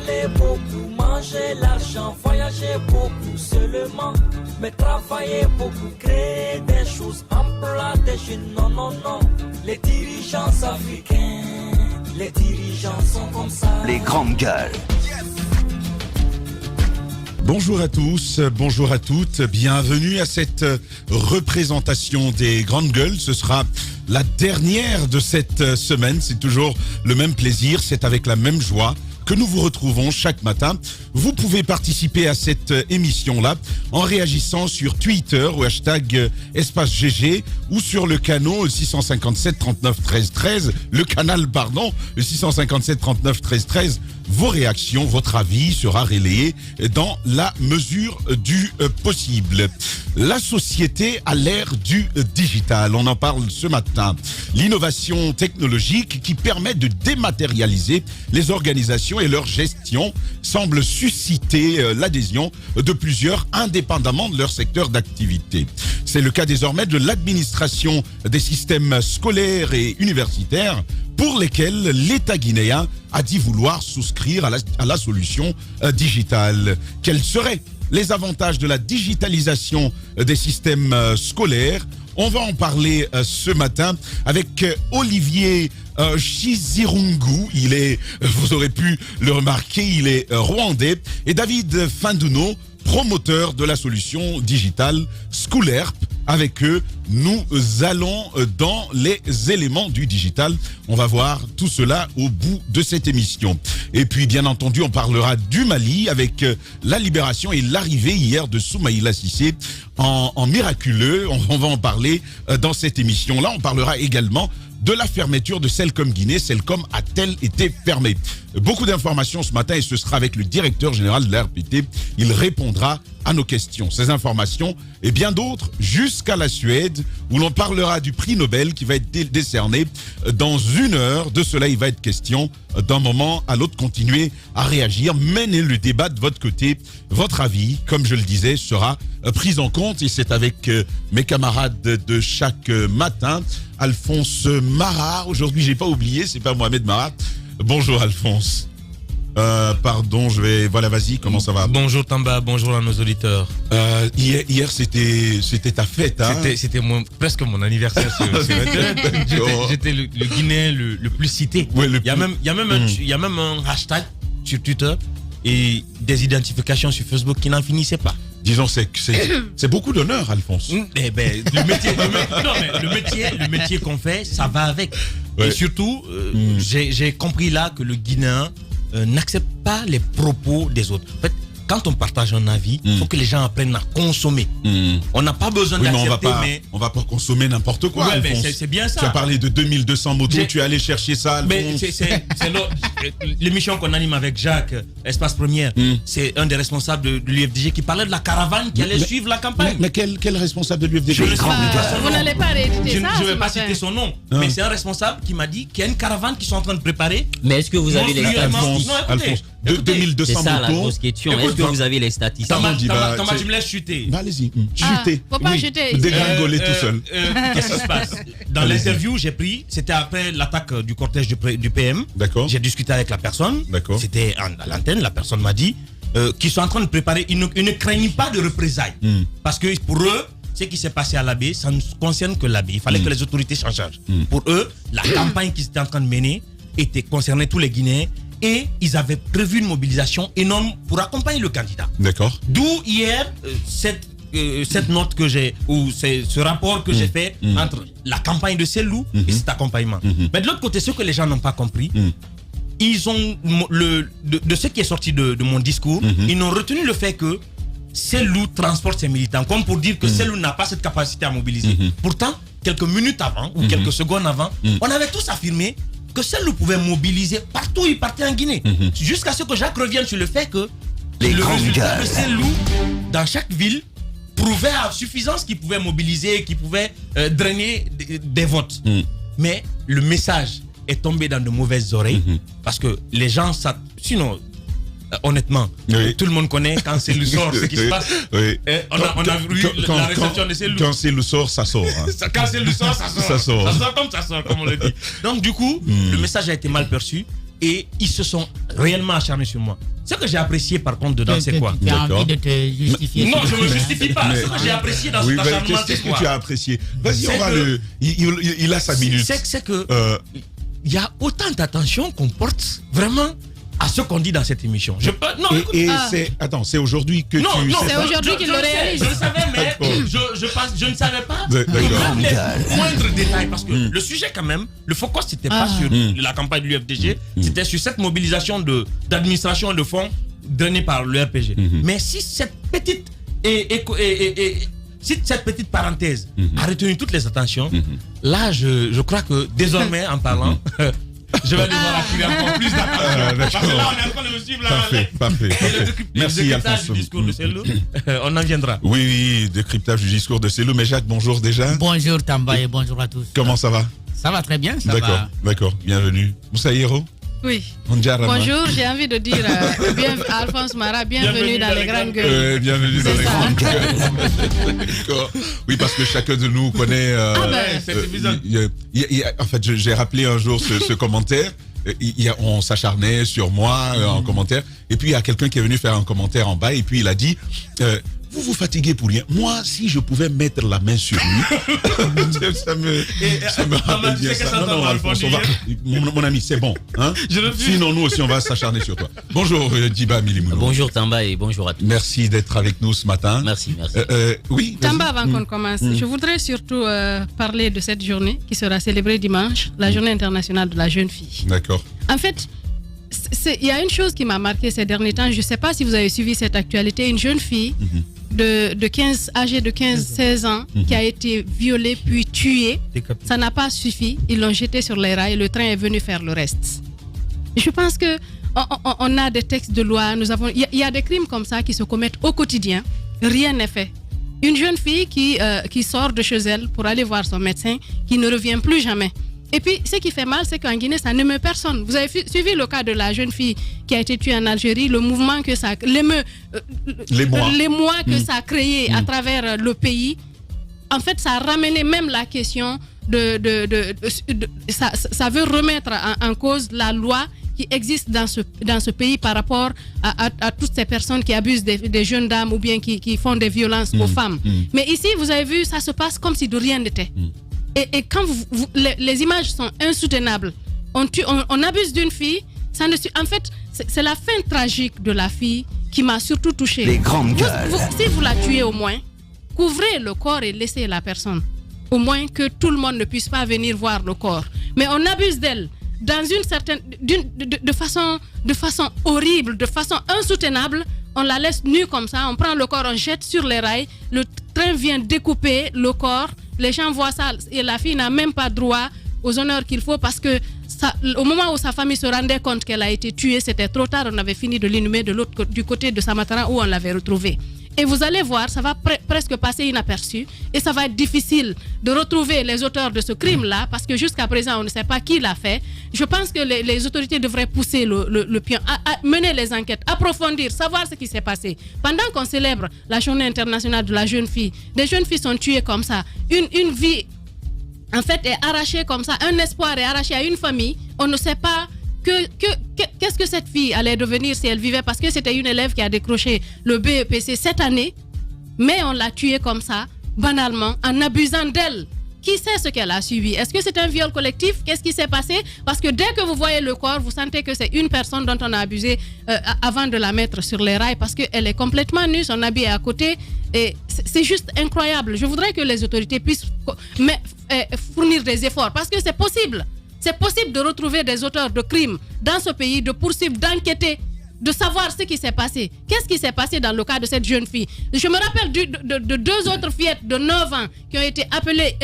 parler beaucoup, manger l'argent, voyager beaucoup seulement, mais travailler beaucoup, créer des choses, emploi des jeunes, non, non, non. Les dirigeants africains, les dirigeants sont comme ça. Les grandes gueules. Bonjour à tous, bonjour à toutes, bienvenue à cette représentation des grandes gueules. Ce sera la dernière de cette semaine, c'est toujours le même plaisir, c'est avec la même joie que nous vous retrouvons chaque matin. Vous pouvez participer à cette émission-là en réagissant sur Twitter au hashtag #GG ou sur le canal 657 39 13 13, le 657 39 13 13. Vos réactions, votre avis sera relayé dans la mesure du possible. La société à l'ère du digital, on en parle ce matin. L'innovation technologique qui permet de dématérialiser les organisations et leur gestion semble susciter l'adhésion de plusieurs indépendamment de leur secteur d'activité. C'est le cas désormais de l'administration des systèmes scolaires et universitaires pour lesquels l'État guinéen a dit vouloir souscrire à la solution digitale. Quels seraient les avantages de la digitalisation des systèmes scolaires? On va en parler ce matin avec Olivier Chizirungu. Vous aurez pu le remarquer, il est rwandais. Et David Findouno, promoteur de la solution digitale Schoolerp. Avec eux, nous allons dans les éléments du digital. On va voir tout cela au bout de cette émission. Et puis, bien entendu, on parlera du Mali avec la libération et l'arrivée hier de Soumaïla Cissé en miraculeux. On va en parler dans cette émission-là. On parlera également de la fermeture de Celcom Guinée. Celcom a-t-elle été fermée? Beaucoup d'informations ce matin et ce sera avec le directeur général de la RPT. Il répondra à nos questions. Ces informations et bien d'autres jusqu'à la Suède où l'on parlera du prix Nobel qui va être décerné dans 1 heure. De cela, il va être question d'un moment à l'autre. Continuez à réagir, menez le débat de votre côté. Votre avis, comme je le disais, sera pris en compte et c'est avec mes camarades de chaque matin. Alphonse Marat, aujourd'hui j'ai pas oublié, c'est pas Mohamed Marat. Bonjour Alphonse. Pardon, voilà, vas-y, comment ça va? Bonjour Tamba, bonjour à nos auditeurs. Hier c'était ta fête, hein? C'était presque mon anniversaire. J'étais le Guinéen le plus cité. Ouais, il y a même un hashtag sur Twitter et des identifications sur Facebook qui n'en finissaient pas. Disons, c'est beaucoup d'honneur, Alphonse. Le métier qu'on fait, ça va avec. Ouais. Et surtout, j'ai compris là que le Guinéen n'accepte pas les propos des autres. En fait, quand on partage un avis, il faut que les gens apprennent à consommer. On n'a pas besoin d'accepter, mais on va pas consommer n'importe quoi. Ouais, mais c'est bien ça. Tu as parlé de 2200 motos, tu es allé chercher ça, Alphonse. Mais c'est l'émission qu'on anime avec Jacques, Espace Première. C'est un des responsables de l'UFDG qui parlait de la caravane qui allait suivre la campagne. Mais quel responsable de l'UFDG? Vous n'allez pas rééditer ça? Je ne vais pas citer son nom, mais c'est un responsable qui m'a dit qu'il y a une caravane qui sont en train de préparer. Mais est-ce que vous avez les statistiques? Alphonse, 2200 motos. C'est ça la grosse question. Est-ce que vous avez les statistiques? Thomas, tu me laisses chuter. Allez-y, chuter. Faut pas chuter. Dégringoler tout seul. Qu'est-ce qui se passe? Dans l'interview, c'était après l'attaque du cortège du PM. D'accord. J'ai discuté avec la personne. D'accord. C'était à l'antenne. La personne m'a dit qu'ils sont en train de préparer. Ils ne craignent pas de représailles. Parce que pour eux, ce qui s'est passé à l'Abbé, ça ne concerne que l'Abbé. Il fallait que les autorités s'en chargent. Pour eux, la campagne qu'ils étaient en train de mener concernait tous les Guinéens. Et ils avaient prévu une mobilisation énorme pour accompagner le candidat. D'accord. D'où hier cette note que j'ai, ou ce rapport que j'ai fait entre la campagne de Selou et cet accompagnement. Mais de l'autre côté, ce que les gens n'ont pas compris, ils ont de ce qui est sorti de mon discours, ils n'ont retenu le fait que Selou transporte ses militants, comme pour dire que Selou n'a pas cette capacité à mobiliser. Pourtant, quelques minutes avant, ou quelques secondes avant, on avait tous affirmé que Selou pouvait mobiliser partout où il partait en Guinée. Jusqu'à ce que Jacques revienne sur le fait que le résultat de Selou, dans chaque ville, prouvait à suffisance qu'il pouvait mobiliser, qu'il pouvait drainer des votes. Mais le message est tombé dans de mauvaises oreilles parce que les gens... Sinon, honnêtement, tout le monde connaît quand c'est le sort ce qui se passe. On a vu la réception de ces loups. Quand c'est le sort, ça sort. Hein. Quand c'est le sort, ça sort. Ça sort. Ça sort comme on le dit. Donc du coup, le message a été mal perçu. et ils se sont réellement acharnés sur moi. Ce que j'ai apprécié par contre dedans, c'est quoi? Tu as envie de te justifier? Non, je ne me justifie pas. Ce que j'ai apprécié dans cet acharnement, qu'est-ce que tu as apprécié? Vas-y, on va le... Il a 5 minutes. C'est que il y a autant d'attention qu'on porte vraiment à ce qu'on dit dans cette émission. C'est aujourd'hui que non, c'est aujourd'hui qu'il le réalise. Je le savais, mais je ne savais pas. Même les moindres détails, parce que le sujet quand même, le focus c'était pas sur la campagne de l'UFDG, c'était sur cette mobilisation d'administration et de fonds donnés par le RPG. Mais si cette petite si cette petite parenthèse a retenu toutes les attentions, là je crois que désormais en parlant, je vais devoir attirer encore plus d'attention. Parce que là, on est en train de me suivre. Parfait. Merci, le décryptage du discours de Cellou, on en viendra. Oui, décryptage du discours de Cellou. Mais Jacques, bonjour déjà. Bonjour Tamba et bonjour à tous. Comment ça va? Ça va très bien, ça va. D'accord. Bienvenue. Moussa Hiro. Oui. Bonjour, j'ai envie de dire Alphonse Mara, bienvenue dans les grandes gueules. Bienvenue dans les grandes gueules. D'accord. Oui, parce que chacun de nous connaît... cet épisode. En fait, j'ai rappelé un jour ce commentaire. On s'acharnait sur moi en commentaire. Et puis, il y a quelqu'un qui est venu faire un commentaire en bas. Et puis, il a dit... vous vous fatiguez pour rien. Moi, si je pouvais mettre la main sur lui, ça me rappelle bien ça. Non, Alphonse, mon ami, c'est bon. Hein? Sinon, nous aussi, on va s'acharner sur toi. Bonjour, Djiba Milimouno. Bonjour, Tamba, et bonjour à tous. Merci d'être avec nous ce matin. Merci. Oui. Tamba, avant qu'on commence, je voudrais surtout parler de cette journée qui sera célébrée dimanche, la journée internationale de la jeune fille. D'accord. En fait, il y a une chose qui m'a marqué ces derniers temps. Je ne sais pas si vous avez suivi cette actualité. Une jeune fille âgée de 15-16 ans qui a été violée puis tuée. Ça n'a pas suffi. Ils l'ont jetée sur les rails et le train est venu faire le reste. Je pense que on a des textes de loi. Il y a des crimes comme ça qui se commettent au quotidien. Rien n'est fait. Une jeune fille qui sort de chez elle pour aller voir son médecin, qui ne revient plus jamais. Et puis, ce qui fait mal, c'est qu'en Guinée, ça n'émeut personne. Vous avez suivi le cas de la jeune fille qui a été tuée en Algérie, le mouvement que ça... l'émoi que ça a créé à travers le pays. En fait, ça a ramené même la question ça veut remettre en cause la loi qui existe dans ce pays par rapport à toutes ces personnes qui abusent des jeunes dames ou bien qui font des violences aux femmes. Mais ici, vous avez vu, ça se passe comme si de rien n'était. Et quand les images sont insoutenables, on abuse d'une fille, en fait, c'est la fin tragique de la fille qui m'a surtout touchée. Les grandes gueules. Si vous la tuez au moins, couvrez le corps et laissez la personne. Au moins que tout le monde ne puisse pas venir voir le corps. Mais on abuse d'elle dans une certaine, de façon horrible, de façon insoutenable. On la laisse nue comme ça, on prend le corps, on jette sur les rails, le train vient découper le corps, les gens voient ça et la fille n'a même pas droit aux honneurs qu'il faut parce que au moment où sa famille se rendait compte qu'elle a été tuée, c'était trop tard, on avait fini de l'inhumer du côté de Samatara où on l'avait retrouvée. Et vous allez voir, ça va presque passer inaperçu et ça va être difficile de retrouver les auteurs de ce crime-là parce que jusqu'à présent, on ne sait pas qui l'a fait. Je pense que les autorités devraient pousser le pion, mener les enquêtes, approfondir, savoir ce qui s'est passé. Pendant qu'on célèbre la journée internationale de la jeune fille, des jeunes filles sont tuées comme ça. Une vie, en fait, est arrachée comme ça. Un espoir est arraché à une famille. On ne sait pas qu'est-ce que cette fille allait devenir si elle vivait, parce que c'était une élève qui a décroché le BEPC cette année, mais on l'a tuée comme ça, banalement, en abusant d'elle. Qui sait ce qu'elle a subi? Est-ce que c'est un viol collectif? Qu'est-ce qui s'est passé? Parce que dès que vous voyez le corps, vous sentez que c'est une personne dont on a abusé avant de la mettre sur les rails, parce qu'elle est complètement nue, son habit est à côté, et c'est juste incroyable. Je voudrais que les autorités puissent fournir des efforts, parce que c'est possible. C'est possible de retrouver des auteurs de crimes dans ce pays, de poursuivre, d'enquêter, de savoir ce qui s'est passé. Qu'est-ce qui s'est passé dans le cas de cette jeune fille? Je me rappelle de deux autres fillettes de 9 ans qui ont été appelées,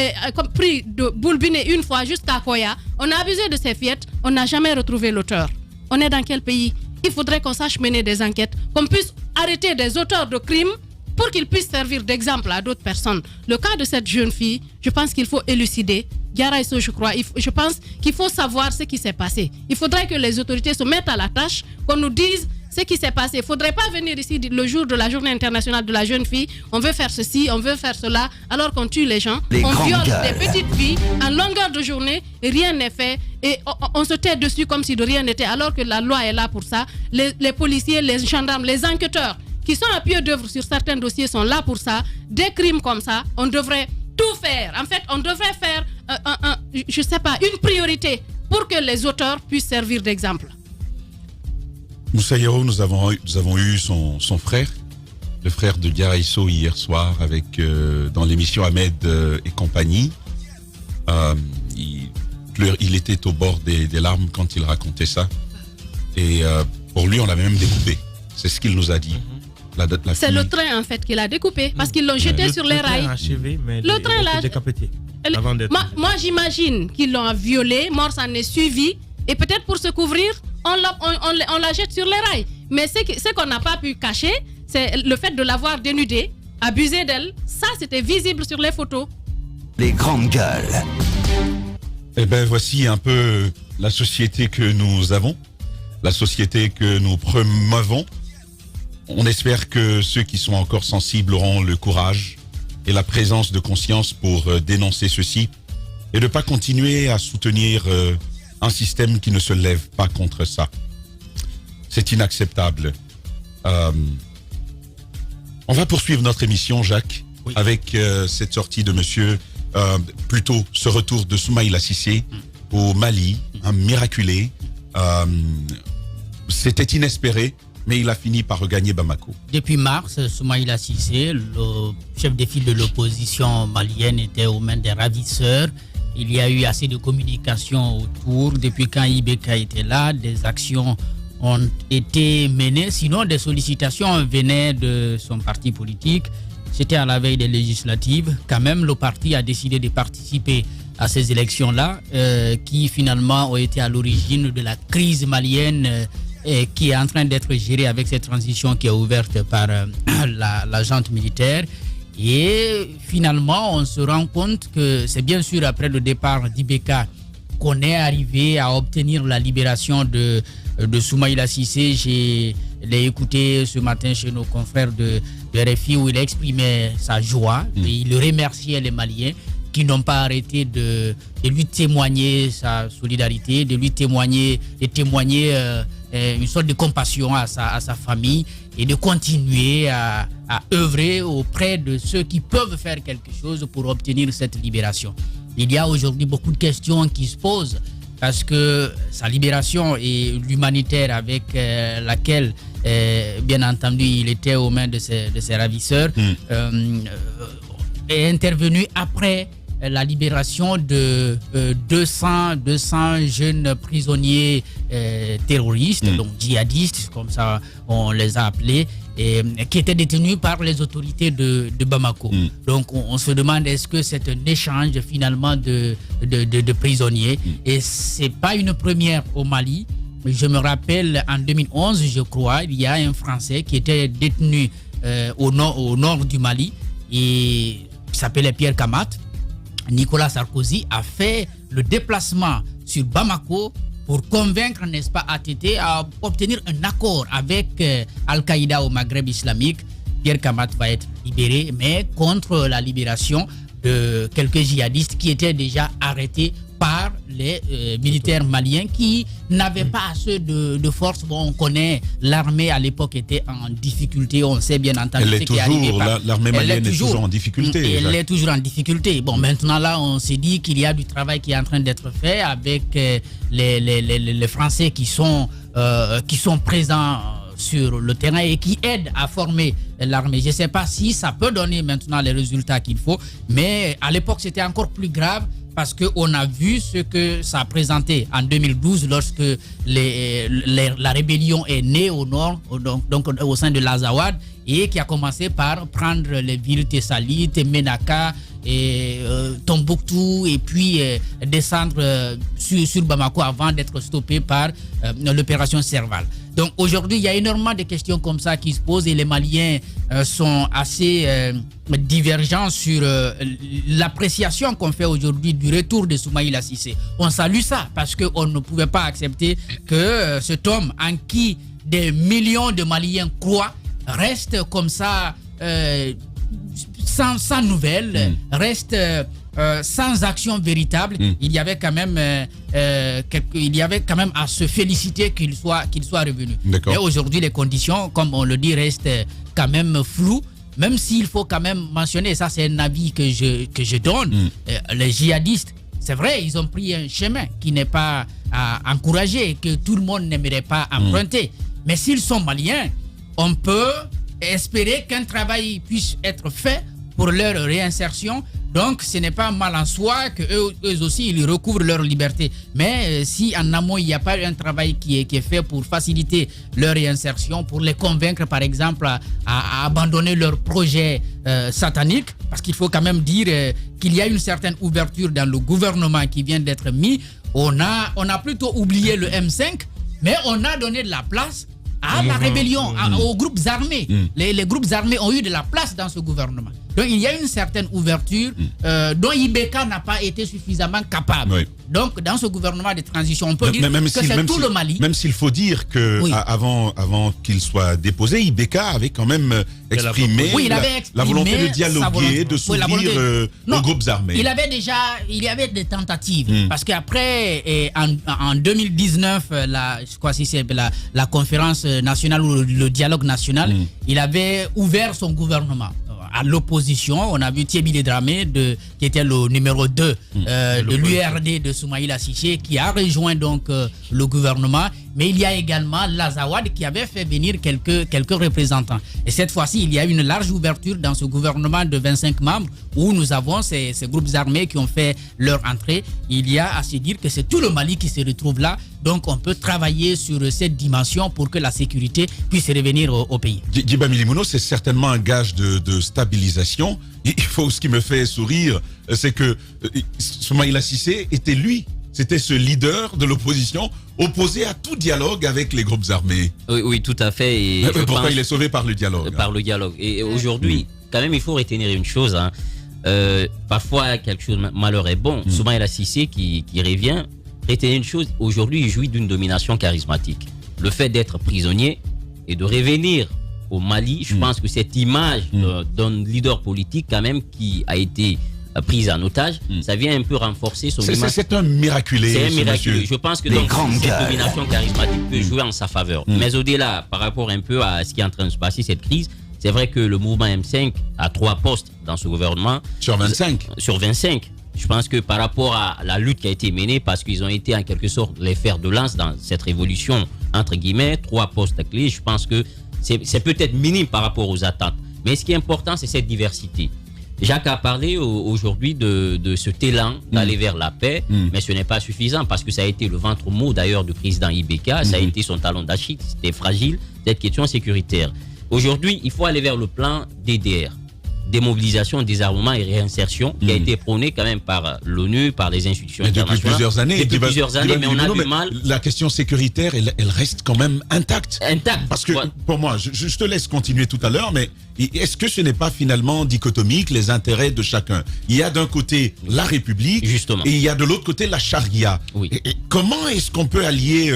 pris de Boulbiné une fois jusqu'à Koya. On a abusé de ces fillettes, on n'a jamais retrouvé l'auteur. On est dans quel pays? Il faudrait qu'on sache mener des enquêtes, qu'on puisse arrêter des auteurs de crimes pour qu'ils puissent servir d'exemple à d'autres personnes. Le cas de cette jeune fille, je pense qu'il faut élucider. Garaiso, je crois, je pense qu'il faut savoir ce qui s'est passé. Il faudrait que les autorités se mettent à la tâche, qu'on nous dise ce qui s'est passé. Il ne faudrait pas venir ici le jour de la journée internationale de la jeune fille. On veut faire ceci, on veut faire cela, alors qu'on tue les gens. On viole des petites filles en longueur de journée, et rien n'est fait. Et on se tait dessus comme si de rien n'était, alors que la loi est là pour ça. Les policiers, les gendarmes, les enquêteurs qui sont à pied d'œuvre sur certains dossiers sont là pour ça. Des crimes comme ça, on devrait tout faire. En fait, on devrait faire, je sais pas, une priorité pour que les auteurs puissent servir d'exemple. Moussa Yero, nous avons eu son frère, le frère de Diaraïso hier soir, avec dans l'émission Ahmed et compagnie. Il était au bord des larmes quand il racontait ça. Et pour lui, on l'avait même découpé. C'est ce qu'il nous a dit. C'est le train en fait qu'il a découpé parce qu'ils l'ont jeté sur les rails. Le train l'a décapité. Moi j'imagine qu'ils l'ont violé, mort s'en est suivi et peut-être pour se couvrir, on la jette sur les rails. Mais ce qu'on n'a pas pu cacher, c'est le fait de l'avoir dénudée, abusé d'elle. Ça c'était visible sur les photos. Les grandes gueules. Eh bien voici un peu la société que nous avons, la société que nous promouvons. On espère que ceux qui sont encore sensibles auront le courage et la présence de conscience pour dénoncer ceci et de ne pas continuer à soutenir un système qui ne se lève pas contre ça. C'est inacceptable. On va poursuivre notre émission, Jacques, avec cette sortie de monsieur, plutôt ce retour de Soumaïla Cissé au Mali, un miraculé. C'était inespéré. Mais il a fini par regagner Bamako. Depuis mars, Soumaïla Cissé, le chef de file de l'opposition malienne, était aux mains des ravisseurs. Il y a eu assez de communication autour. Depuis quand IBK était là, des actions ont été menées. Sinon, des sollicitations venaient de son parti politique. C'était à la veille des législatives. Quand même, le parti a décidé de participer à ces élections-là, qui finalement ont été à l'origine de la crise malienne qui est en train d'être gérée avec cette transition qui est ouverte par la junte militaire. Et finalement, on se rend compte que c'est bien sûr après le départ d'IBK qu'on est arrivé à obtenir la libération de Soumaïla Cissé. Je l'ai écouté ce matin chez nos confrères de RFI où il exprimait sa joie et il remerciait les Maliens qui n'ont pas arrêté de lui témoigner sa solidarité, de témoigner une sorte de compassion à sa famille et de continuer à œuvrer auprès de ceux qui peuvent faire quelque chose pour obtenir cette libération. Il y a aujourd'hui beaucoup de questions qui se posent parce que sa libération et l'humanitaire avec laquelle, bien entendu, il était aux mains de ses ravisseurs est intervenu après la libération de 200 jeunes prisonniers terroristes, donc djihadistes, comme ça on les a appelés, qui étaient détenus par les autorités de Bamako. Donc on se demande est-ce que c'est un échange finalement de prisonniers. Et c'est pas une première au Mali. Je me rappelle en 2011, je crois, il y a un Français qui était détenu au nord du Mali et qui s'appelait Pierre Kamat. Nicolas Sarkozy a fait le déplacement sur Bamako pour convaincre, n'est-ce pas, ATT à obtenir un accord avec Al-Qaïda au Maghreb islamique. Pierre Kamat va être libéré, mais contre la libération de quelques djihadistes qui étaient déjà arrêtés par les militaires maliens qui n'avaient pas assez de force. Bon, on connaît, l'armée à l'époque était en difficulté, on sait bien entendu ce qui est arrivé. L'armée malienne est toujours en difficulté. Elle est toujours en difficulté. Bon, maintenant là, on s'est dit qu'il y a du travail qui est en train d'être fait avec les Français qui sont présents sur le terrain et qui aident à former l'armée. Je ne sais pas si ça peut donner maintenant les résultats qu'il faut, mais à l'époque, c'était encore plus grave parce qu'on a vu ce que ça a présenté en 2012 lorsque la rébellion est née au nord, donc au sein de l'Azawad, et qui a commencé par prendre les villes Tessalit, Menaka, et Tombouctou, et puis descendre sur Bamako avant d'être stoppé par l'opération Serval. Donc aujourd'hui, il y a énormément de questions comme ça qui se posent et les Maliens sont assez divergents sur l'appréciation qu'on fait aujourd'hui du retour de Soumaïla Cissé. On salue ça parce qu'on ne pouvait pas accepter que cet homme en qui des millions de Maliens croient, reste comme ça, sans nouvelles, reste sans action véritable. Il y avait quand même à se féliciter qu'il soit revenu. Mais aujourd'hui, les conditions, comme on le dit, restent quand même floues. Même s'il faut quand même mentionner, ça c'est un avis que je donne, les djihadistes, c'est vrai, ils ont pris un chemin qui n'est pas encouragé, que tout le monde n'aimerait pas emprunter. Mais s'ils sont maliens, on peut espérer qu'un travail puisse être fait pour leur réinsertion. Donc, ce n'est pas mal en soi qu'eux aussi, ils recouvrent leur liberté. Mais si en amont, il n'y a pas un travail qui est fait pour faciliter leur réinsertion, pour les convaincre, par exemple, à abandonner leur projet satanique, parce qu'il faut quand même dire qu'il y a une certaine ouverture dans le gouvernement qui vient d'être mis. On a plutôt oublié le M5, mais on a donné de la place à la rébellion, aux groupes armés. Les groupes armés ont eu de la place dans ce gouvernement. Donc il y a une certaine ouverture dont Ibeka n'a pas été suffisamment capable. Oui. Donc dans ce gouvernement de transition, on peut dire que c'est tout le Mali. Même s'il faut dire que avant qu'il soit déposé, Ibeka avait quand même exprimé la volonté de dialoguer, de s'ouvrir aux groupes armés. Il y avait des tentatives. Parce qu'après, en 2019, je crois que c'est la conférence nationale ou le dialogue national, il avait ouvert son gouvernement. À l'opposition, on a vu Thierry Dramé, qui était le numéro 2 de l'URD de Soumaïla Cissé, qui a rejoint donc le gouvernement. Mais il y a également l'Azawad qui avait fait venir quelques représentants. Et cette fois-ci, il y a une large ouverture dans ce gouvernement de 25 membres où nous avons ces groupes armés qui ont fait leur entrée. Il y a à se dire que c'est tout le Mali qui se retrouve là. Donc on peut travailler sur cette dimension pour que la sécurité puisse revenir au pays. Djiba Milimouno, c'est certainement un gage de stabilisation. Ce qui me fait sourire, c'est que Soumaïla Cissé était c'était ce leader de l'opposition opposé à tout dialogue avec les groupes armés. Oui, tout à fait. Et pourquoi il est sauvé par le dialogue? Par le dialogue. Et aujourd'hui, quand même, il faut retenir une chose. Parfois, quelque chose malheur est bon. Soumaïla Cissé qui revient, retenir une chose. Aujourd'hui, il jouit d'une domination charismatique. Le fait d'être prisonnier et de revenir au Mali, je pense que cette image d'un leader politique quand même qui a été prise en otage, ça vient un peu renforcer son image. C'est un miraculé. C'est un miraculé. Je pense que donc, cette domination charismatique peut jouer en sa faveur. Mais au-delà, par rapport un peu à ce qui est en train de se passer, cette crise, c'est vrai que le mouvement M5 a 3 postes dans ce gouvernement. Sur 25 ? Sur 25. Je pense que par rapport à la lutte qui a été menée, parce qu'ils ont été en quelque sorte les fers de lance dans cette révolution, entre guillemets, 3 postes clés, je pense que c'est peut-être minime par rapport aux attentes. Mais ce qui est important, c'est cette diversité. Jacques a parlé aujourd'hui de ce élan d'aller vers la paix, mais ce n'est pas suffisant parce que ça a été le ventre mou d'ailleurs du président Ibeka, ça a été son talon d'Achille, c'était fragile, cette question sécuritaire. Aujourd'hui, il faut aller vers le plan DDR, démobilisation, désarmement et réinsertion, qui a été prôné quand même par l'ONU, par les institutions internationales. Depuis plusieurs années. Depuis plusieurs années, mais on a du mal. La question sécuritaire, elle reste quand même intacte. Parce que, pour moi, je te laisse continuer tout à l'heure, mais est-ce que ce n'est pas finalement dichotomique, les intérêts de chacun? Il y a d'un côté la République, justement, et il y a de l'autre côté la charia. Oui. Et comment est-ce qu'on peut allier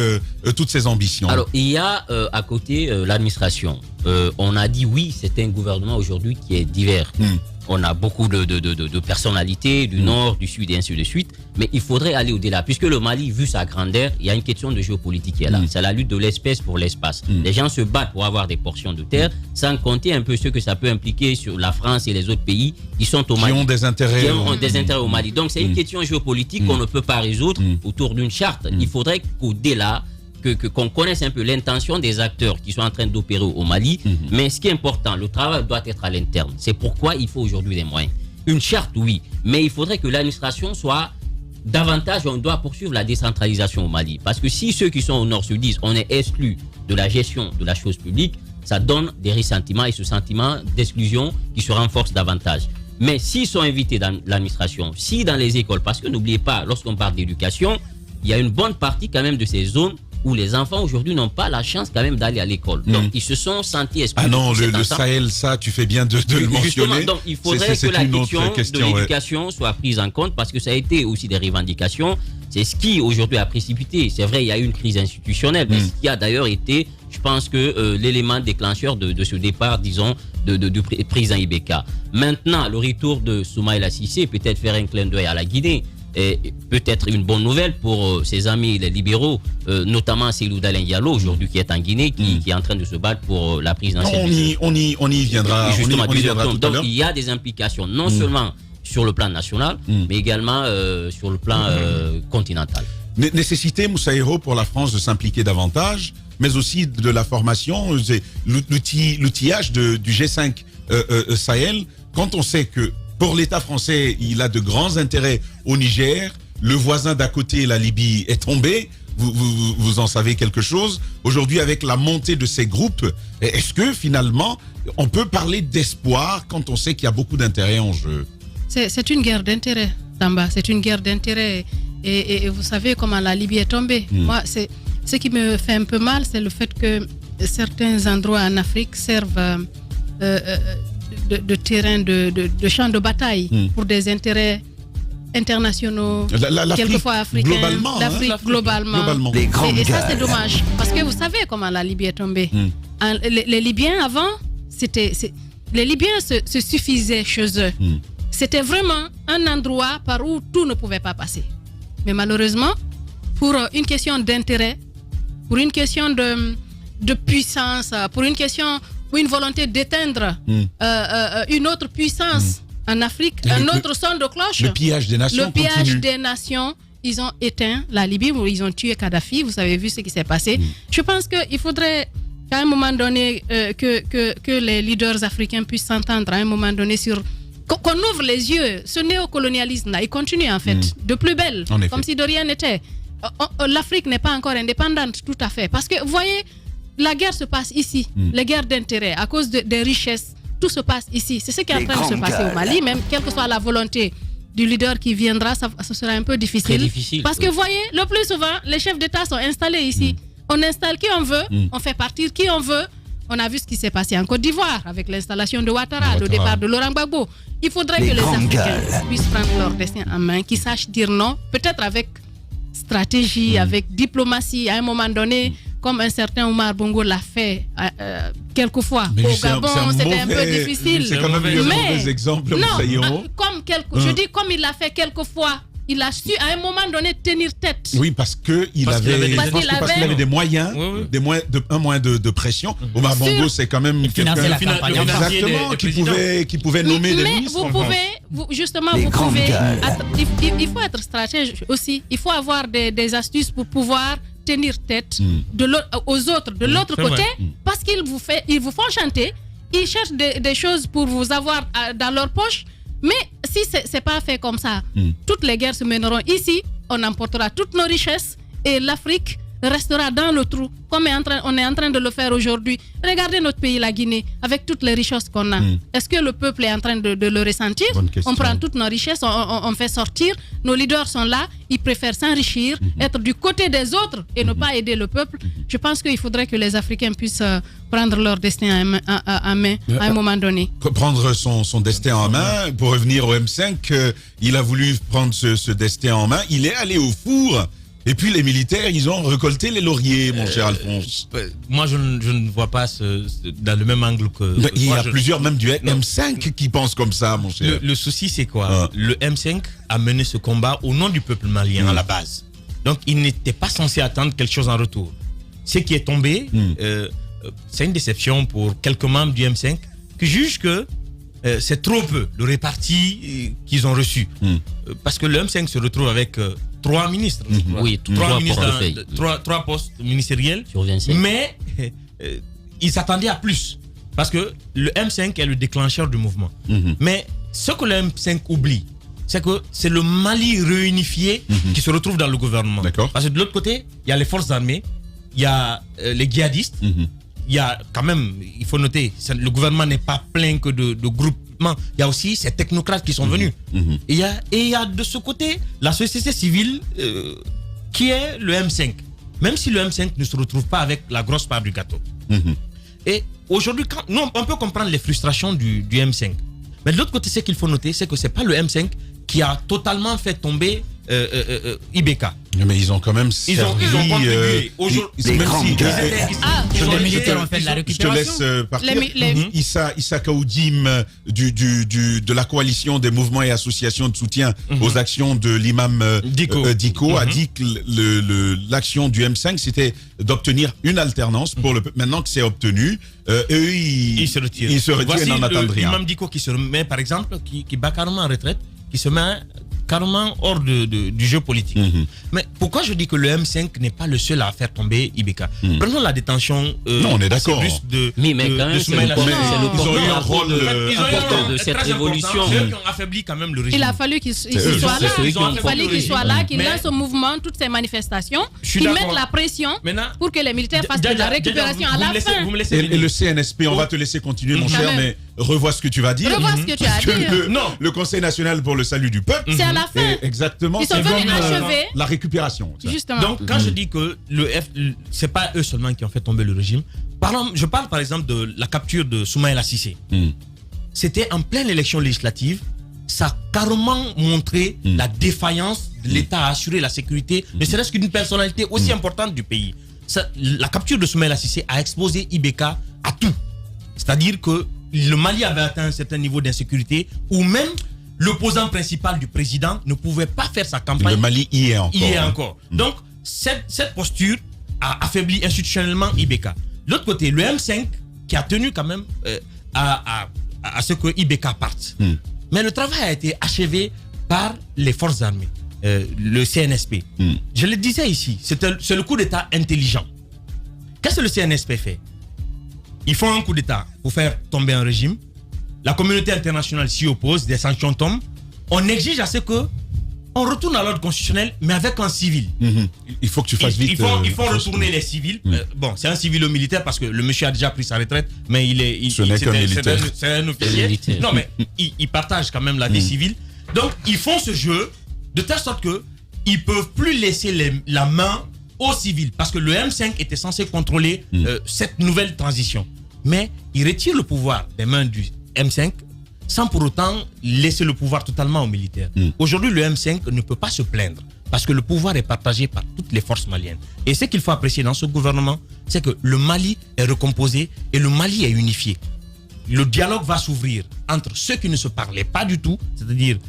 toutes ces ambitions? Alors, il y a à côté l'administration. On a dit oui, c'est un gouvernement aujourd'hui qui est divers. On a beaucoup de personnalités du nord, du sud et ainsi de suite. Mais il faudrait aller au-delà. Puisque le Mali, vu sa grandeur, il y a une question de géopolitique qui est là. C'est la lutte de l'espèce pour l'espace. Les gens se battent pour avoir des portions de terre, sans compter un peu ce que ça peut impliquer sur la France et les autres pays qui sont au Mali. Qui ont des intérêts. Qui ont des intérêts au Mali. Donc c'est une question géopolitique qu'on ne peut pas résoudre autour d'une charte. Il faudrait qu'au-delà, qu'on connaisse un peu l'intention des acteurs qui sont en train d'opérer au Mali. Mais ce qui est important, le travail doit être à l'interne. C'est pourquoi il faut aujourd'hui des moyens. Une charte, oui, mais il faudrait que l'administration soit davantage, on doit poursuivre la décentralisation au Mali. Parce que si ceux qui sont au nord se disent on est exclus de la gestion de la chose publique, ça donne des ressentiments et ce sentiment d'exclusion qui se renforce davantage. Mais s'ils sont invités dans l'administration, si dans les écoles, parce que n'oubliez pas, lorsqu'on parle d'éducation, il y a une bonne partie quand même de ces zones où les enfants aujourd'hui n'ont pas la chance quand même d'aller à l'école. Donc ils se sont sentis exclus. Ah non, le Sahel, ça tu fais bien de le mentionner. Donc il faudrait que la question de l'éducation soit prise en compte parce que ça a été aussi des revendications. C'est ce qui aujourd'hui a précipité. C'est vrai, il y a eu une crise institutionnelle, mais ce qui a d'ailleurs été je pense que l'élément déclencheur de ce départ, disons, du président Ibeka. Maintenant, le retour de Soumaïla Cissé, peut-être faire un clin d'œil à la Guinée, est peut-être une bonne nouvelle pour ses amis les libéraux, notamment Cellou Dalein Diallo, aujourd'hui qui est en Guinée, qui est en train de se battre pour la présidentielle. On y viendra. Justement, on y viendra tout à donc l'heure. il y a des implications, non seulement sur le plan national, mais également sur le plan continental. Nécessité, Moussaïro, pour la France de s'impliquer davantage, mais aussi de la formation, l'outillage du G5 Sahel, quand on sait que pour l'État français, il a de grands intérêts au Niger, le voisin d'à côté, la Libye, est tombé, vous en savez quelque chose. Aujourd'hui, avec la montée de ces groupes, est-ce que finalement, on peut parler d'espoir quand on sait qu'il y a beaucoup d'intérêts en jeu? C'est une guerre d'intérêts, Tamba. C'est une guerre d'intérêts. Et vous savez comment la Libye est tombée. Moi, ce qui me fait un peu mal, c'est le fait que certains endroits en Afrique servent de terrain, de champ de bataille pour des intérêts internationaux, quelquefois africains, d'Afrique globalement. Et ça, c'est dommage. Parce que vous savez comment la Libye est tombée. Les Libyens, avant, les Libyens se suffisaient chez eux. C'était vraiment un endroit par où tout ne pouvait pas passer. Mais malheureusement, pour une question d'intérêt, pour une question de puissance, pour une question ou une volonté d'éteindre une autre puissance en Afrique, un autre son de cloche. Le pillage des nations. Le pillage des nations. Ils ont éteint la Libye, ils ont tué Kadhafi. Vous avez vu ce qui s'est passé. Je pense qu'il faudrait à un moment donné que les leaders africains puissent s'entendre à un moment donné sur qu'on ouvre les yeux. Ce néocolonialisme-là, il continue en fait de plus belle, comme si de rien n'était. L'Afrique n'est pas encore indépendante tout à fait. Parce que, vous voyez, la guerre se passe ici. Les guerres d'intérêt, à cause des richesses, tout se passe ici. C'est ce qui est en train de se passer au Mali, même quelle que soit la volonté du leader qui viendra, ce sera un peu difficile. Très difficile. Parce que, vous voyez, le plus souvent, les chefs d'État sont installés ici. On installe qui on veut, on fait partir qui on veut. On a vu ce qui s'est passé en Côte d'Ivoire avec l'installation de Ouattara, le départ de Laurent Gbagbo. Il faudrait que les Africains puissent prendre leur destin en main, qu'ils sachent dire non, peut-être avec stratégie, avec diplomatie, à un moment donné, comme un certain Omar Bongo l'a fait quelquefois. Mais Au Gabon, c'était un peu difficile. C'est quand même un mauvais exemple, non, je dis comme il l'a fait quelquefois. Il a su à un moment donné tenir tête. Oui, parce qu'il avait des moyens, un moyen de pression. Omar Bongo, c'est quand même quelqu'un qui pouvait nommer des ministres. Il faut être stratège aussi. Il faut avoir des astuces pour pouvoir tenir tête aux autres de l'autre côté, parce qu'ils vous font chanter. Ils cherchent des choses pour vous avoir dans leur poche. Mais si ce n'est pas fait comme ça, toutes les guerres se mèneront ici, on emportera toutes nos richesses et l'Afrique restera dans le trou, comme on est en train de le faire aujourd'hui. Regardez notre pays, la Guinée, avec toutes les richesses qu'on a. Est-ce que le peuple est en train de le ressentir? On prend toutes nos richesses, on fait sortir, nos leaders sont là, ils préfèrent s'enrichir, être du côté des autres et ne pas aider le peuple. Je pense qu'il faudrait que les Africains puissent prendre leur destin en main à un moment donné. Prendre son destin en main, pour revenir au M5, il a voulu prendre ce destin en main, il est allé au four. Et puis les militaires, ils ont récolté les lauriers, mon cher Alphonse. Moi, je ne vois pas dans le même angle que... Il y a plusieurs, même du M5, qui pensent comme ça, mon cher. Le souci, c'est quoi? Le M5 a mené ce combat au nom du peuple malien à la base. Donc, il n'était pas censé attendre quelque chose en retour. Ce qui est tombé, c'est une déception pour quelques membres du M5 qui jugent que c'est trop peu le réparti qu'ils ont reçu. Parce que le M5 se retrouve avec 3 ministres. Oui, trois postes ministériels. Sur 25. Mais ils s'attendaient à plus. Parce que le M5 est le déclencheur du mouvement. Mais ce que le M5 oublie, c'est que c'est le Mali réunifié qui se retrouve dans le gouvernement. Parce que de l'autre côté, il y a les forces armées, il y a les djihadistes. Il y a quand même, il faut noter, le gouvernement n'est pas plein que de groupements. Il y a aussi ces technocrates qui sont venus. Et il y a de ce côté la société civile qui est le M5. Même si le M5 ne se retrouve pas avec la grosse part du gâteau. Et aujourd'hui, on peut comprendre les frustrations du M5. Mais de l'autre côté, ce qu'il faut noter, c'est que ce n'est pas le M5 qui a totalement fait tomber Ibeka. Mais ils ont quand même Ils ont contribué. Aujourd'hui, Les grandes gueules. Les militaires ont fait de la Je te récupération. laisse partir. Les- Issa Kaoudim de la coalition des mouvements et associations de soutien aux actions de l'imam Diko a dit que l'action du M5 c'était d'obtenir une alternance pour le peuple. Maintenant que c'est obtenu, eux ils se retirent. Ils se retirent Voici et n'en attendent rien. l'imam Diko qui se met, par exemple, qui bat carrément en retraite, qui se met carrément hors du jeu politique. Mais pourquoi je dis que le M5 n'est pas le seul à faire tomber Ibeka? Prenons la détention. Non, on est d'accord. Mais quand même, c'est le Ils ont eu un rôle important de cette révolution. C'est eux qui ont affaibli quand même le régime. Il a fallu qu'il soit eux. là. C'est eux qui ont Il fallait qu'il soit là, qu'il Mais- lance au mouvement toutes ces manifestations, Je suis qu'il d'accord. mette la pression Maintenant, pour que les militaires fassent de la récupération à la fin. Vous me laissez Et finir. le CNSP, on va te laisser continuer, mon Quand cher, même. mais revois ce que tu vas dire. Revois ce que tu as Parce que dit. le Conseil national pour le salut du peuple, C'est à la fin. exactement, Ils sont c'est venus comme, achever. la récupération. ça. Justement. Donc, quand je dis que c'est pas eux seulement qui ont fait tomber le régime, je parle par exemple de la capture de Soumaïla Cissé. C'était en pleine élection législative. Ça a carrément montré la défaillance de l'État à assurer la sécurité, ne serait-ce qu'une personnalité aussi importante du pays. La capture de Soumaïla Cissé a exposé Ibeka à tout. C'est-à-dire que le Mali avait atteint un certain niveau d'insécurité où même l'opposant principal du président ne pouvait pas faire sa campagne. Le Mali y est encore. Il y est encore. Donc, cette posture a affaibli institutionnellement Ibeka. De l'autre côté, le M5 qui a tenu quand même à ce que Ibeka parte. Mais le travail a été achevé par les forces armées, le CNSP. Je le disais ici, c'est le coup d'État intelligent. Qu'est-ce que le CNSP fait? Ils font un coup d'État pour faire tomber un régime. La communauté internationale s'y oppose, des sanctions tombent. On exige à ce que on retourne à l'ordre constitutionnel, mais avec un civil. Il faut que tu fasses vite. Il faut retourner les civils. Bon, c'est un civilo-militaire parce que le monsieur a déjà pris sa retraite, mais Ce n'est qu'un militaire. C'est un officier. Non, mais il partage quand même la vie civile. Donc, ils font ce jeu de telle sorte que ils peuvent plus laisser la main aux civils, parce que le M5 était censé contrôler cette nouvelle transition. Mais il retire le pouvoir des mains du M5 sans pour autant laisser le pouvoir totalement aux militaires. Aujourd'hui, le M5 ne peut pas se plaindre parce que le pouvoir est partagé par toutes les forces maliennes. Et ce qu'il faut apprécier dans ce gouvernement, c'est que le Mali est recomposé et le Mali est unifié. Le dialogue va s'ouvrir entre ceux qui ne se parlaient pas du tout, c'est-à-dire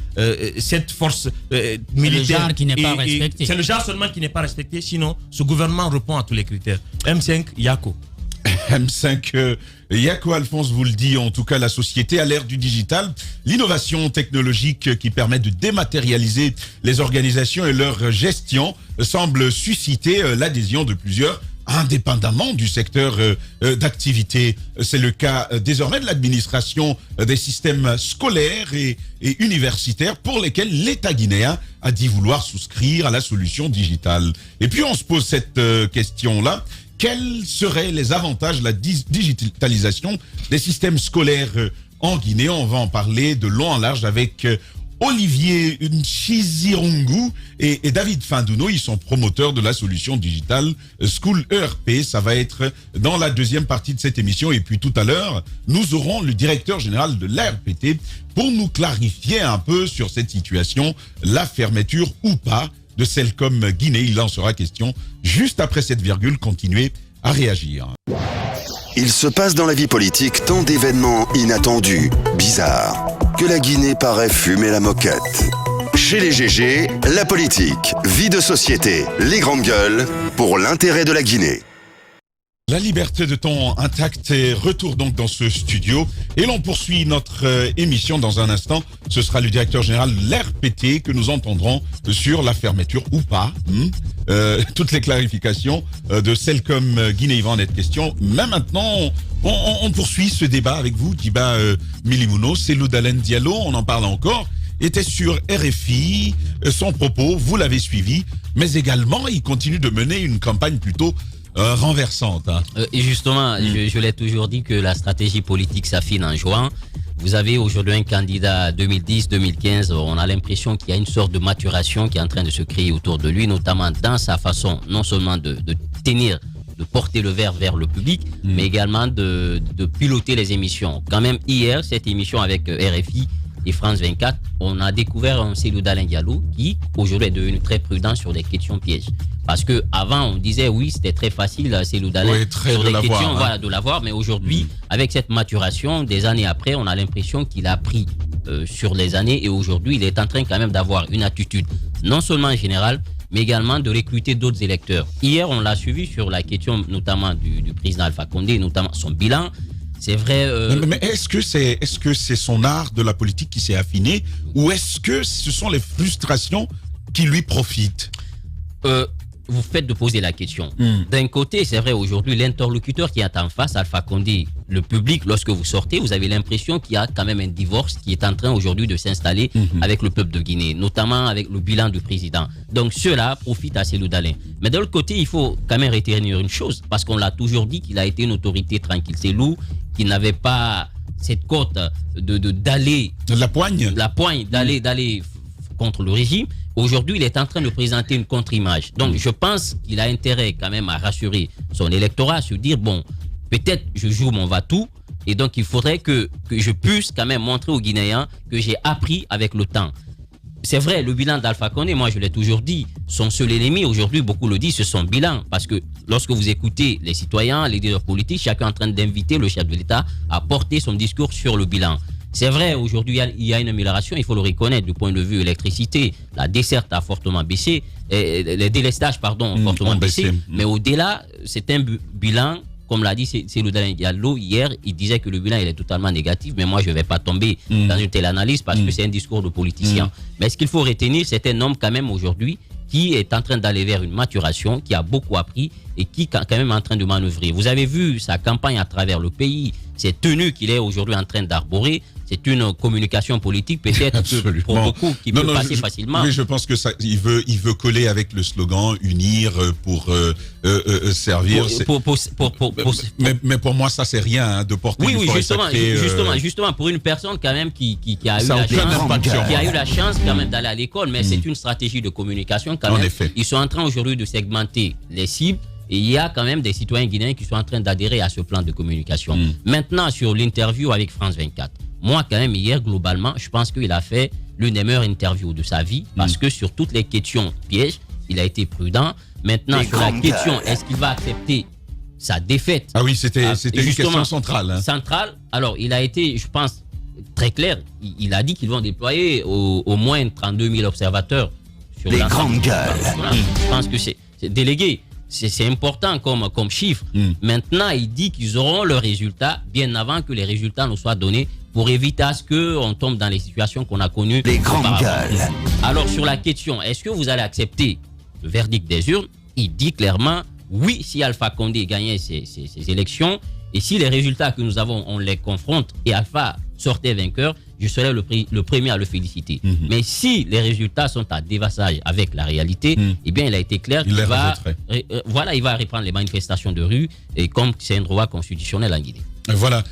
cette force militaire. Le genre qui n'est pas respecté. C'est le genre seulement qui n'est pas respecté, sinon ce gouvernement répond à tous les critères. M5, Yako. M5, Yako Alphonse vous le dit, en tout cas la société à l'ère du digital, l'innovation technologique qui permet de dématérialiser les organisations et leur gestion semble susciter l'adhésion de plusieurs indépendamment du secteur d'activité. C'est le cas désormais de l'administration des systèmes scolaires et universitaires pour lesquels l'État guinéen a dit vouloir souscrire à la solution digitale. Et puis on se pose cette question-là. Quels seraient les avantages de la digitalisation des systèmes scolaires en Guinée? On va en parler de long en large avec Olivier Nchizirungu et David Findouno. Ils sont promoteurs de la solution digitale School ERP. Ça va être dans la deuxième partie de cette émission. Et puis tout à l'heure, nous aurons le directeur général de l'ARPT pour nous clarifier un peu sur cette situation, la fermeture ou pas de Celcom Guinée. Il en sera question juste après cette virgule. Continuez à réagir. Il se passe dans la vie politique tant d'événements inattendus, bizarres, que la Guinée paraît fumer la moquette. Chez les GG, la politique, vie de société, les grandes gueules, pour l'intérêt de la Guinée. La liberté de ton intact est retour donc dans ce studio et l'on poursuit notre émission dans un instant. Ce sera le directeur général de l'RPT que nous entendrons sur la fermeture ou pas. Toutes les clarifications de Celcom Guinée, il va en être question. Mais maintenant, on poursuit ce débat avec vous, Djiba Milimouno. C'est Loudalen Diallo, on en parle encore. Était sur RFI, son propos, vous l'avez suivi, mais également il continue de mener une campagne plutôt renversante. Hein. Et justement, je l'ai toujours dit que la stratégie politique s'affine en juin. Vous avez aujourd'hui un candidat 2010-2015, on a l'impression qu'il y a une sorte de maturation qui est en train de se créer autour de lui, notamment dans sa façon non seulement de tenir, de porter le verre vers le public, mais également de piloter les émissions. Quand même hier, cette émission avec RFI et France 24, on a découvert un Cellou Dalein Diallo qui aujourd'hui est devenu très prudent sur les questions pièges. Parce que avant on disait oui, c'était très facile Cellou Dalein sur les questions de l'avoir, mais aujourd'hui avec cette maturation des années après, on a l'impression qu'il a pris sur les années et aujourd'hui il est en train quand même d'avoir une attitude non seulement générale mais également de recruter d'autres électeurs. Hier, on l'a suivi sur la question notamment du président Alpha Condé, notamment son bilan. C'est vrai. Mais est-ce que c'est son art de la politique qui s'est affiné ou est-ce que ce sont les frustrations qui lui profitent? Vous faites de poser la question. D'un côté, c'est vrai, aujourd'hui, l'interlocuteur qui est en face, Alpha Condé, le public, lorsque vous sortez, vous avez l'impression qu'il y a quand même un divorce qui est en train aujourd'hui de s'installer avec le peuple de Guinée, notamment avec le bilan du président. Donc ceux-là profitent à Cellou Dalein. Mais de l'autre côté, il faut quand même retenir une chose, parce qu'on l'a toujours dit qu'il a été une autorité tranquille. Cellou, qui n'avait pas cette cote d'aller... La poigne d'aller contre le régime. Aujourd'hui, il est en train de présenter une contre-image. Donc, je pense qu'il a intérêt quand même à rassurer son électorat, à se dire, bon, peut-être je joue mon va-tout, et donc il faudrait que je puisse quand même montrer aux Guinéens que j'ai appris avec le temps. C'est vrai, le bilan d'Alpha Condé, moi je l'ai toujours dit, son seul ennemi, aujourd'hui beaucoup le disent, c'est son bilan. Parce que lorsque vous écoutez les citoyens, les leaders politiques, chacun est en train d'inviter le chef de l'État à porter son discours sur le bilan. C'est vrai, aujourd'hui, il y a une amélioration, il faut le reconnaître, du point de vue électricité. La desserte a fortement baissé, les délestages, pardon, ont fortement baissé. Mais au-delà, c'est un bilan, comme l'a dit Cellou Dalein Diallo hier, il disait que le bilan il est totalement négatif, mais moi je ne vais pas tomber dans une telle analyse parce que c'est un discours de politicien. Mais ce qu'il faut retenir, c'est un homme quand même aujourd'hui qui est en train d'aller vers une maturation, qui a beaucoup appris et qui est quand même en train de manœuvrer. Vous avez vu sa campagne à travers le pays, ces tenues qu'il est aujourd'hui en train d'arborer. C'est une communication politique peut-être pour beaucoup qui peut passer facilement. Oui, je pense que ça, il veut coller avec le slogan unir pour servir. Mais pour moi, ça c'est rien de porter. Oui, justement, pour une personne quand même qui a eu la chance quand même d'aller à l'école, mais c'est une stratégie de communication quand même. Effet. Ils sont en train aujourd'hui de segmenter les cibles. Et il y a quand même des citoyens guinéens qui sont en train d'adhérer à ce plan de communication. Maintenant, sur l'interview avec France 24, moi, quand même, hier, globalement, je pense qu'il a fait l'une des meilleures interviews de sa vie parce que sur toutes les questions pièges, il a été prudent. Maintenant, sur la question, est-ce qu'il va accepter sa défaite? Ah oui, c'était une question centrale. Centrale. Alors, il a été, je pense, très clair. Il a dit qu'ils vont déployer au moins 32 000 observateurs sur les grandes gueules. Je pense que c'est délégué. C'est important comme chiffre. Maintenant, il dit qu'ils auront leurs résultats bien avant que les résultats nous soient donnés pour éviter à ce qu'on tombe dans les situations qu'on a connues. Les grandes gueules. Alors, sur la question, est-ce que vous allez accepter le verdict des urnes? Il dit clairement, oui, si Alpha Condé gagnait ces élections et si les résultats que nous avons, on les confronte et Alpha sortait vainqueur, je serai le premier à le féliciter. Mais si les résultats sont à dévassage avec la réalité, eh bien, il a été clair qu'il va, il va reprendre les manifestations de rue, et comme c'est un droit constitutionnel en Guinée. Voilà,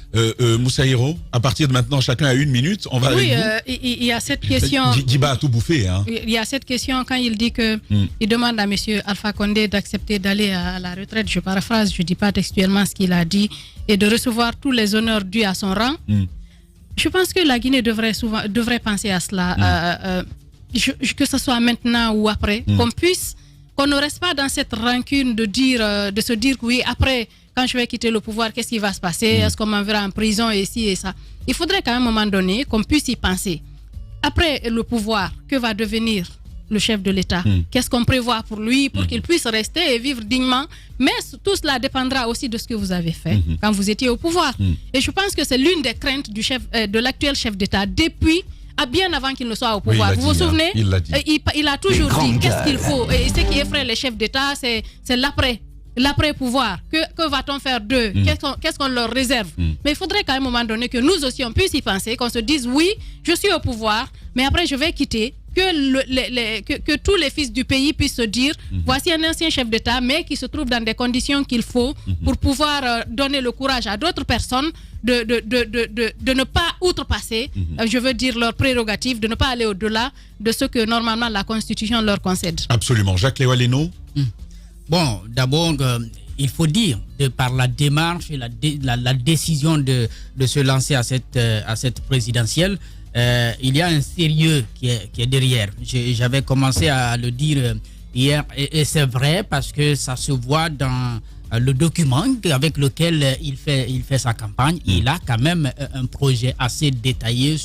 Moussa Hiro, à partir de maintenant, chacun a 1 minute. On va il y a cette question. Diba a tout bouffé. Hein. Il y a cette question quand il dit que il demande à M. Alpha Condé d'accepter d'aller à la retraite. Je paraphrase, je ne dis pas textuellement ce qu'il a dit, et de recevoir tous les honneurs dus à son rang. Je pense que la Guinée devrait penser à cela, que ce soit maintenant ou après, qu'on ne reste pas dans cette rancune de se dire que oui, après, quand je vais quitter le pouvoir, qu'est-ce qui va se passer? Est-ce qu'on m'enverra en prison et ci et ça? Il faudrait qu'à un moment donné, qu'on puisse y penser. Après le pouvoir, que va devenir le chef de l'État? Qu'est-ce qu'on prévoit pour lui, pour qu'il puisse rester et vivre dignement? Mais tout cela dépendra aussi de ce que vous avez fait quand vous étiez au pouvoir. Et je pense que c'est l'une des craintes de l'actuel chef d'État depuis, bien avant qu'il ne soit au pouvoir. Vous vous souvenez? Il a toujours dit qu'est-ce qu'il faut. Et ce qui effraie les chefs d'État, c'est l'après-pouvoir. Que va-t-on faire d'eux? Qu'est-ce qu'on leur réserve? Mais il faudrait qu'à un moment donné que nous aussi on puisse y penser, qu'on se dise oui, je suis au pouvoir, mais après je vais quitter. Que tous les fils du pays puissent se dire voici un ancien chef d'État, mais qui se trouve dans des conditions qu'il faut pour pouvoir donner le courage à d'autres personnes de ne pas outrepasser, je veux dire, leurs prérogatives, de ne pas aller au-delà de ce que normalement la Constitution leur concède. Absolument. Jacques Léo Aleno. Bon, d'abord, il faut dire, par la démarche et la décision de se lancer à cette présidentielle, il y a un sérieux qui est derrière. J'avais commencé à le dire hier, et c'est vrai parce que ça se voit dans le document avec lequel il fait sa campagne. Il a quand même un projet assez détaillé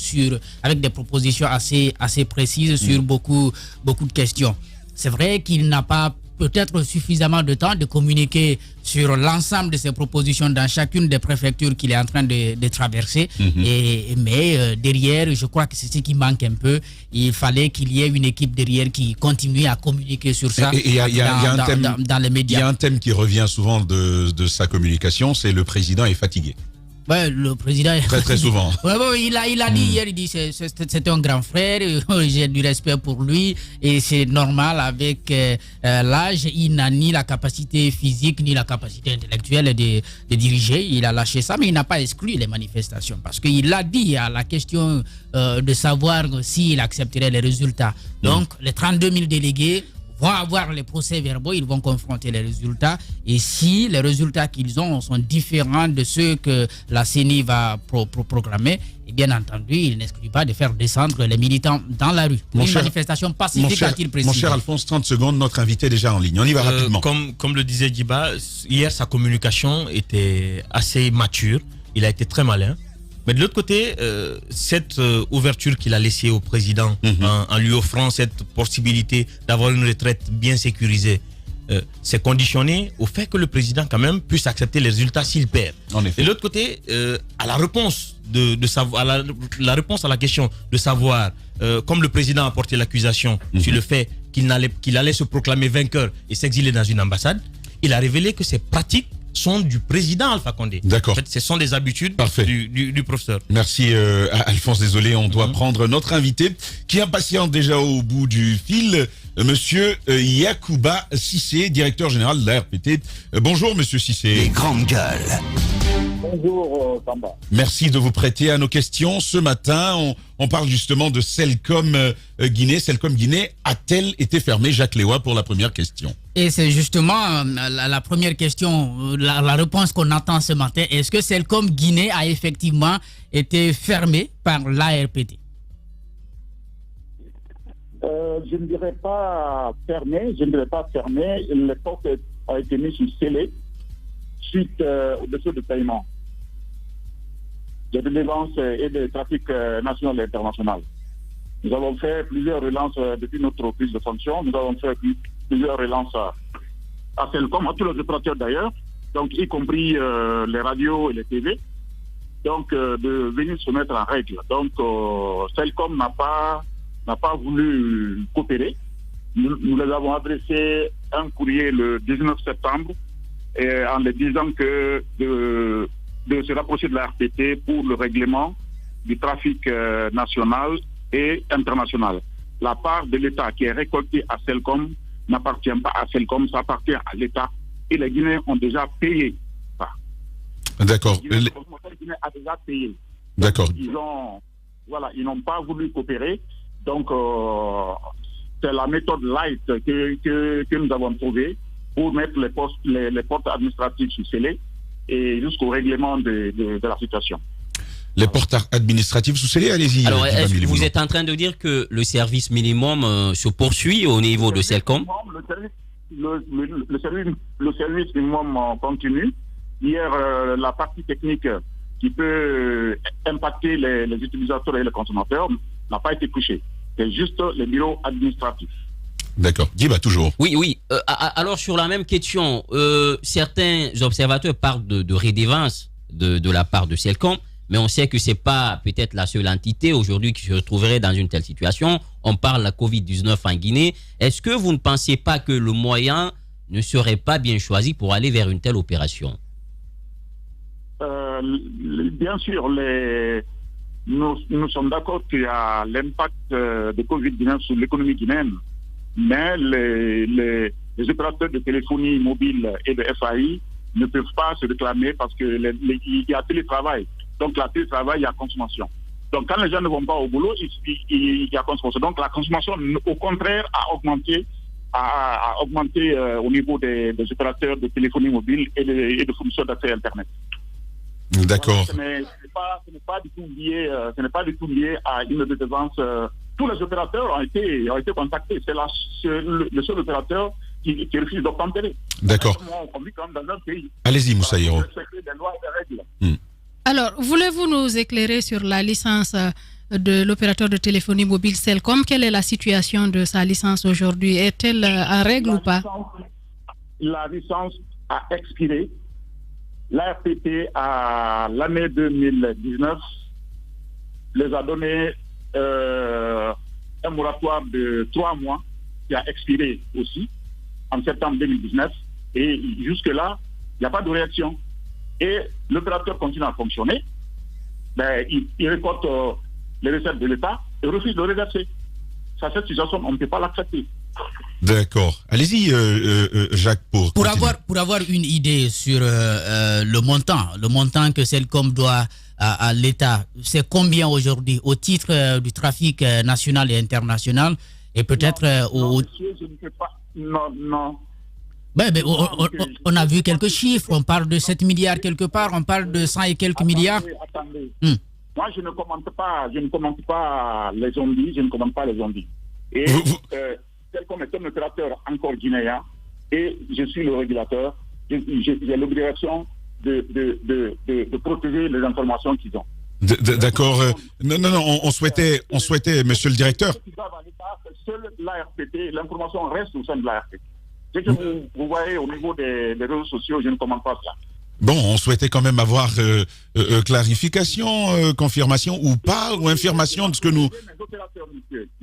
avec des propositions assez précises sur beaucoup de questions. C'est vrai qu'il n'a pas peut-être suffisamment de temps de communiquer sur l'ensemble de ces propositions dans chacune des préfectures qu'il est en train de traverser. Mais derrière, je crois que c'est ce qui manque un peu. Il fallait qu'il y ait une équipe derrière qui continue à communiquer sur ça dans les médias. Il y a un thème qui revient souvent de sa communication, c'est le président est fatigué. Ouais, le président très souvent. Il a dit hier, il dit c'est un grand frère, j'ai du respect pour lui et c'est normal avec l'âge, il n'a ni la capacité physique ni la capacité intellectuelle de diriger. Il a lâché ça, mais il n'a pas exclu les manifestations parce qu'il a dit à la question de savoir s'il accepterait les résultats. Donc les 32 000 délégués vont avoir les procès-verbaux, ils vont confronter les résultats. Et si les résultats qu'ils ont sont différents de ceux que la CENI va programmer, et bien entendu, il n'exclut pas de faire descendre les militants dans la rue. Une manifestation pacifique, a-t-il précisé. Mon cher Alphonse, 30 secondes, notre invité est déjà en ligne. On y va rapidement. Comme le disait Djiba, hier, sa communication était assez mature. Il a été très malin. Mais de l'autre côté, cette ouverture qu'il a laissée au président en lui offrant cette possibilité d'avoir une retraite bien sécurisée, c'est conditionné au fait que le président quand même puisse accepter les résultats s'il perd. En effet. Et de l'autre côté, à la réponse la réponse à la question de savoir, comme le président a porté l'accusation sur le fait qu'il allait se proclamer vainqueur et s'exiler dans une ambassade, il a révélé que ces pratiques sont du président Alpha Condé. D'accord. En fait, ce sont des habitudes du professeur. Merci Alphonse, désolé, on doit prendre notre invité qui impatiente déjà au bout du fil, monsieur Yacouba Cissé, directeur général de la RPT. Bonjour monsieur Cissé. Les grandes gueules. Bonjour Samba. Merci de vous prêter à nos questions. Ce matin, on parle justement de Celcom Guinée. Celcom Guinée a-t-elle été fermée? Jacques Léoy pour la première question. Et c'est justement la première question, la réponse qu'on attend ce matin. Est-ce que Celcom Guinée a effectivement été fermée par l'ARPT? Je ne dirais pas fermée. Les portes ont été mises sur scellé suite au défaut de paiement des dépenses et des trafics national et international. Nous avons fait plusieurs relances depuis notre prise de fonction. Nous avons fait plusieurs relances à Celcom, à tous les opérateurs d'ailleurs, donc y compris les radios et les TV, donc de venir se mettre en règle. Donc Celcom n'a pas voulu coopérer. Nous les avons adressé un courrier le 19 septembre et en leur disant que de se rapprocher de la RPT pour le règlement du trafic national et international. La part de l'État qui est récoltée à Celcom n'appartient pas à Celcom, ça appartient à l'État et les Guinéens ont déjà payé ça. D'accord. Le Guinéen a déjà payé. D'accord. Ils n'ont pas voulu coopérer. Donc, c'est la méthode light que nous avons trouvée pour mettre les portes administratives sous scellé et jusqu'au règlement de la situation. Les portes administratives sous scellé, allez-y. Alors, est-ce que vous êtes en train de dire que le service minimum se poursuit au niveau de Celcom? Le service minimum continue. Hier, la partie technique qui peut impacter les utilisateurs et les consommateurs n'a pas été touchée. C'est juste les bureaux administratifs. D'accord. Djiba, toujours. Oui. Alors, sur la même question, certains observateurs parlent de redevance de la part de Celcom, mais on sait que ce n'est pas peut-être la seule entité aujourd'hui qui se trouverait dans une telle situation. On parle de la Covid-19 en Guinée. Est-ce que vous ne pensez pas que le moyen ne serait pas bien choisi pour aller vers une telle opération? Bien sûr, nous sommes d'accord qu'il y a l'impact de Covid-19 sur l'économie guinéenne, mais les opérateurs de téléphonie mobile et de FAI ne peuvent pas se réclamer parce qu'il y a télétravail. Donc, la télétravail, il y a consommation. Donc, quand les gens ne vont pas au boulot, il y a consommation. Donc, la consommation, au contraire, a augmenté au niveau des opérateurs de téléphonie mobile et de fournisseurs d'accès Internet. D'accord. Voilà, ce n'est pas du tout lié, à une défaillance. Tous les opérateurs ont été contactés. C'est le seul opérateur qui refuse d'obtempérer. D'accord. On vit quand même dans un pays. Allez-y, Moussa Hiro. Respecter des lois et des règles. Alors, voulez-vous nous éclairer sur la licence de l'opérateur de téléphonie mobile Celcom? Quelle est la situation de sa licence aujourd'hui? Est-elle en règle ou pas? La licence a expiré. L'ARPP, à l'année 2019, les a donné un moratoire de 3 mois qui a expiré aussi en septembre 2019. Et jusque-là, il n'y a pas de réaction. Et l'opérateur continue à fonctionner. Il récolte les recettes de l'État et refuse de reverser. Cette situation, on ne peut pas l'accepter. D'accord. Allez-y, Jacques, pour avoir une idée sur le montant que Celcom doit à l'État, c'est combien aujourd'hui au titre du trafic national et international et peut-être non, monsieur, je ne sais pas. Non. On a vu quelques chiffres, on parle de 7 milliards quelque part, on parle de 100 et quelques milliards. Attendez. Moi, je ne commente pas les zombies, Et Celcom est un opérateur encore guinéen et je suis le régulateur. J'ai l'obligation de protéger les informations qu'ils ont. D'accord. Non, on souhaitait, monsieur le directeur. Seul l'ARPT, l'information reste au sein de l'ARPT. Ce que vous voyez au niveau des réseaux sociaux, je ne commente pas cela. Bon, on souhaitait quand même avoir clarification, confirmation ou pas, ou infirmation de ce que nous...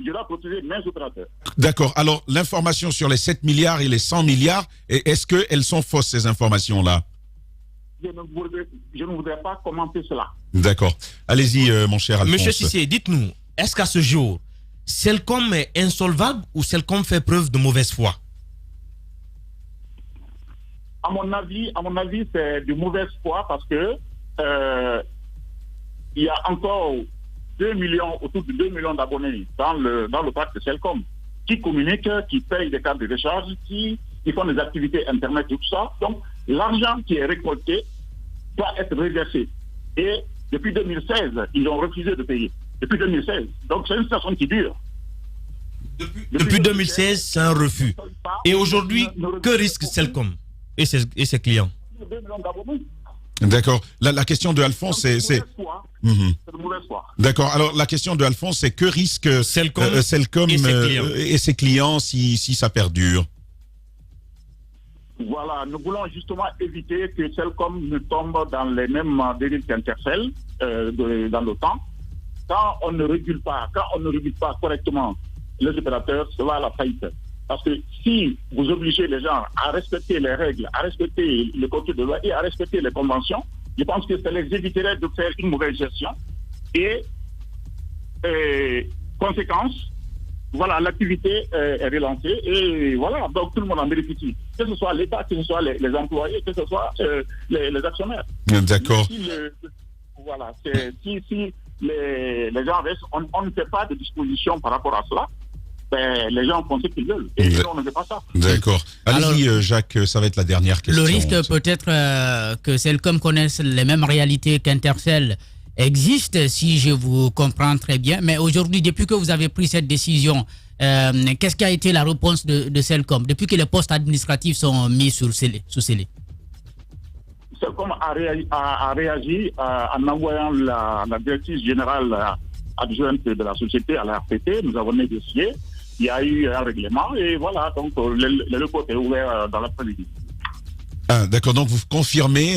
Je dois protéger mes opérateurs. D'accord. Alors, l'information sur les 7 milliards et les 100 milliards, est-ce qu'elles sont fausses, ces informations-là? Je ne voudrais pas commenter cela. D'accord. Allez-y, mon cher Alphonse. Monsieur Cissé, dites-nous, est-ce qu'à ce jour, Celcom est insolvable ou Celcom fait preuve de mauvaise foi? À mon avis, c'est de mauvaise foi parce que il y a encore autour de 2 millions d'abonnés dans le parc de Celcom qui communiquent, qui payent des cartes de recharge, qui font des activités Internet, tout ça. Donc, l'argent qui est récolté doit être reversé. Et depuis 2016, ils ont refusé de payer. Depuis 2016. Donc, c'est une situation qui dure. Depuis 2016, c'est un refus. Et aujourd'hui, que risque Celcom et ses clients? D'accord. La question de Alphonse, c'est... C'est de mauvaise foi. D'accord. Alors, la question de Alphonse, c'est que risque Celcom et ses clients si ça perdure? Voilà, nous voulons justement éviter que Celcom ne tombe dans les mêmes dérives qu'Intercell dans le temps. Quand on ne régule pas correctement les opérateurs, ça va à la faillite. Parce que si vous obligez les gens à respecter les règles, à respecter le contenu de loi et à respecter les conventions, je pense que ça les éviterait de faire une mauvaise gestion. Et conséquence, voilà, l'activité est relancée et voilà, donc tout le monde en bénéficie. Que ce soit l'État, que ce soit les employés, que ce soit les actionnaires. D'accord. Si les gens restent, on ne fait pas de disposition par rapport à cela. Les gens font ce qu'ils veulent. Et nous, on ne fait pas ça. D'accord. Allez-y, Jacques, ça va être la dernière question. Le risque peut-être que Celcom connaisse les mêmes réalités qu'Intercell existe, si je vous comprends très bien. Mais aujourd'hui, depuis que vous avez pris cette décision, qu'est-ce qui a été la réponse de Celcom depuis que les postes administratifs sont mis sous scellé? Celcom a réagi en envoyant la directrice générale adjointe de la société à la RPT. Nous avons négocié. Il y a eu un règlement et voilà, donc le locaux est ouvert dans l'après-midi. Ah, d'accord, donc vous confirmez,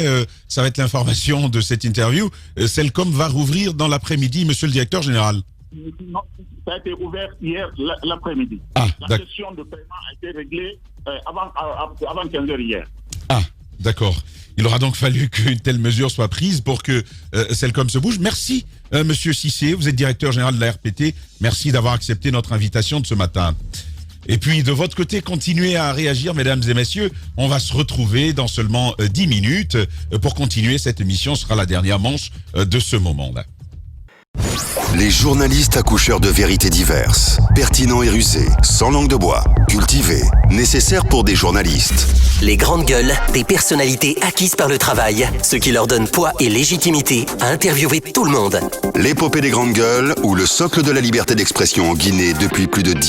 ça va être l'information de cette interview, Celcom va rouvrir dans l'après-midi, monsieur le directeur général? Non, ça a été ouvert hier l'après-midi. La question de paiement a été réglée avant 15h hier. Ah, d'accord. Il aura donc fallu qu'une telle mesure soit prise pour que Celcom se bouge. Merci, monsieur Cissé, vous êtes directeur général de la RPT. Merci d'avoir accepté notre invitation de ce matin. Et puis, de votre côté, continuez à réagir, mesdames et messieurs. On va se retrouver dans seulement 10 minutes pour continuer cette émission. Ce sera la dernière manche de ce moment-là. Les journalistes accoucheurs de vérités diverses, pertinents et rusés, sans langue de bois, cultivés, nécessaires pour des journalistes. Les grandes gueules, des personnalités acquises par le travail, ce qui leur donne poids et légitimité à interviewer tout le monde. L'épopée des grandes gueules ou le socle de la liberté d'expression en Guinée depuis plus de 10